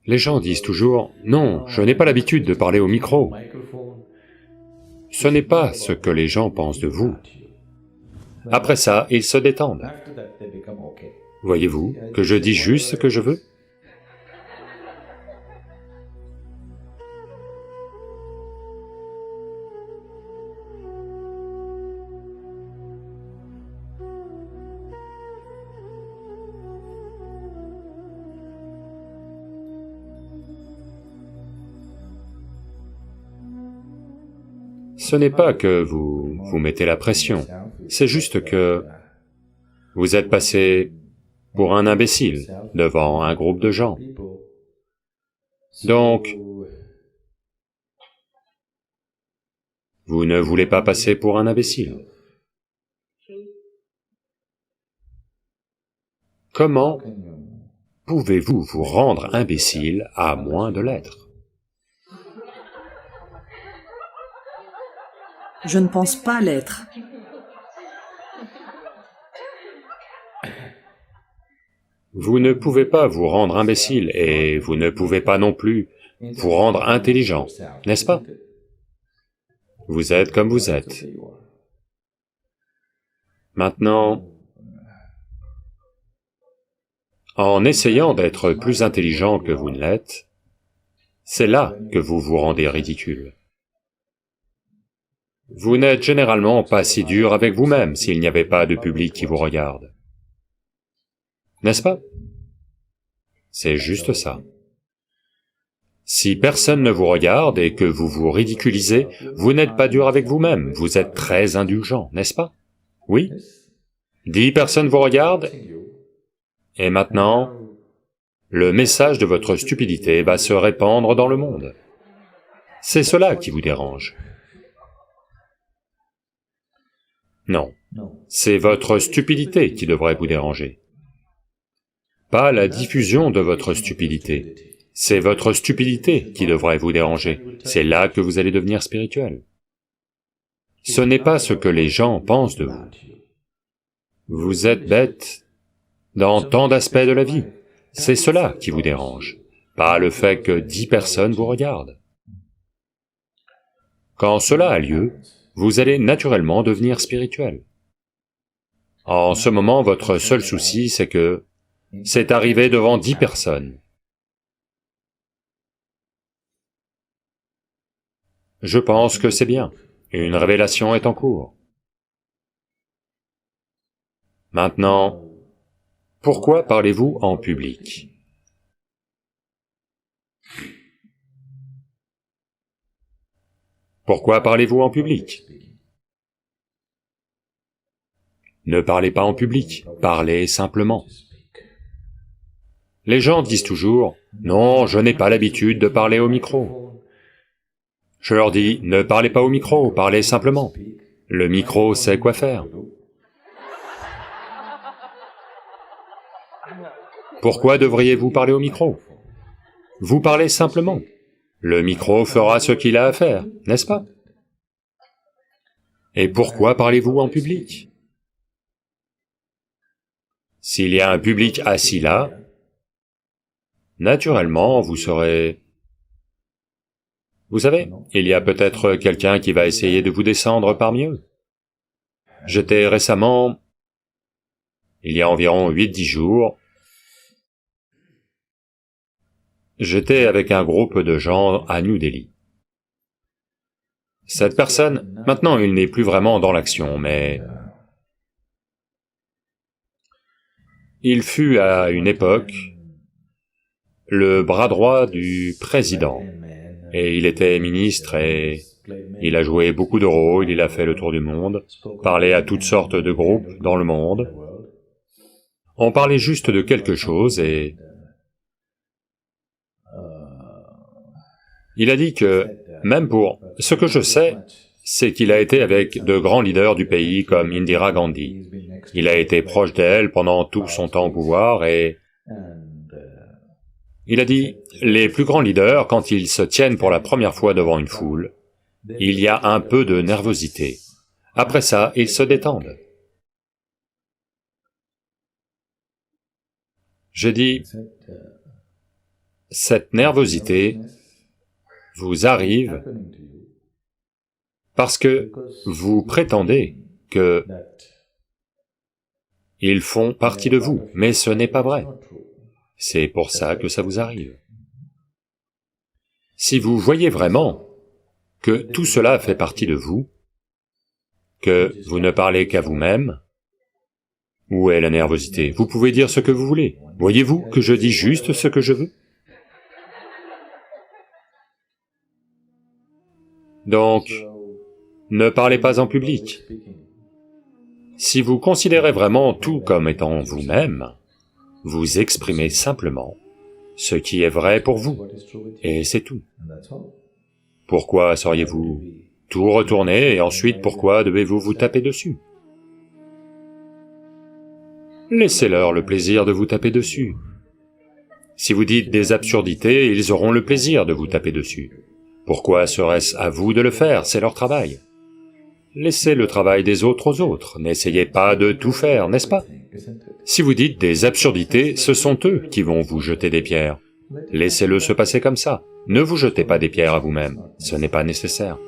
Les gens disent toujours, « Non, je n'ai pas l'habitude de parler au micro. » Ce n'est pas ce que les gens pensent de vous. Après ça, ils se détendent. Voyez-vous que je dis juste ce que je veux? Ce n'est pas que vous vous mettez la pression, c'est juste que vous êtes passé pour un imbécile devant un groupe de gens. Donc, vous ne voulez pas passer pour un imbécile. Comment pouvez-vous vous rendre imbécile à moins de l'être? Je ne pense pas l'être. Vous ne pouvez pas vous rendre imbécile et vous ne pouvez pas non plus vous rendre intelligent, n'est-ce pas? Vous êtes comme vous êtes. Maintenant, en essayant d'être plus intelligent que vous ne l'êtes, c'est là que vous vous rendez ridicule. Vous n'êtes généralement pas si dur avec vous-même s'il n'y avait pas de public qui vous regarde. N'est-ce pas? C'est juste ça. Si personne ne vous regarde et que vous vous ridiculisez, vous n'êtes pas dur avec vous-même, vous êtes très indulgent, n'est-ce pas? Oui? 10 personnes vous regardent, et maintenant, le message de votre stupidité va se répandre dans le monde. C'est cela qui vous dérange. Non, c'est votre stupidité qui devrait vous déranger. Pas la diffusion de votre stupidité, c'est votre stupidité qui devrait vous déranger, c'est là que vous allez devenir spirituel. Ce n'est pas ce que les gens pensent de vous. Vous êtes bête dans tant d'aspects de la vie, c'est cela qui vous dérange, pas le fait que 10 personnes vous regardent. Quand cela a lieu, vous allez naturellement devenir spirituel. En ce moment, votre seul souci, c'est que c'est arrivé devant 10 personnes. Je pense que c'est bien, une révélation est en cours. Maintenant, pourquoi parlez-vous en public? Pourquoi parlez-vous en public? Ne parlez pas en public, parlez simplement. Les gens disent toujours, « Non, je n'ai pas l'habitude de parler au micro. » Je leur dis, « Ne parlez pas au micro, parlez simplement. Le micro sait quoi faire. » Pourquoi devriez-vous parler au micro? Vous parlez simplement. Le micro fera ce qu'il a à faire, n'est-ce pas? Et pourquoi parlez-vous en public? S'il y a un public assis là, naturellement vous serez... Vous savez, il y a peut-être quelqu'un qui va essayer de vous descendre parmi eux. J'étais récemment, il y a environ 8-10 jours, j'étais avec un groupe de gens à New Delhi. Cette personne, maintenant il n'est plus vraiment dans l'action, mais... il fut à une époque le bras droit du président, et il était ministre et il a joué beaucoup de rôles, il a fait le tour du monde, parlé à toutes sortes de groupes dans le monde. On parlait juste de quelque chose et... il a dit que, même pour... ce que je sais, c'est qu'il a été avec de grands leaders du pays comme Indira Gandhi. Il a été proche d'elle pendant tout son temps au pouvoir et... il a dit, les plus grands leaders, quand ils se tiennent pour la première fois devant une foule, il y a un peu de nervosité. Après ça, ils se détendent. J'ai dit, cette nervosité vous arrive parce que vous prétendez que ils font partie de vous, mais ce n'est pas vrai. C'est pour ça que ça vous arrive. Si vous voyez vraiment que tout cela fait partie de vous, que vous ne parlez qu'à vous-même, où est la nervosité? Vous pouvez dire ce que vous voulez. Voyez-vous que je dis juste ce que je veux? Donc, ne parlez pas en public. Si vous considérez vraiment tout comme étant vous-même, vous exprimez simplement ce qui est vrai pour vous, et c'est tout. Pourquoi sauriez-vous tout retourner, et ensuite pourquoi devez-vous vous taper dessus? Laissez-leur le plaisir de vous taper dessus. Si vous dites des absurdités, ils auront le plaisir de vous taper dessus. Pourquoi serait-ce à vous de le faire? C'est leur travail. Laissez le travail des autres aux autres, n'essayez pas de tout faire, n'est-ce pas? Si vous dites des absurdités, ce sont eux qui vont vous jeter des pierres. Laissez-le se passer comme ça, ne vous jetez pas des pierres à vous-même, ce n'est pas nécessaire.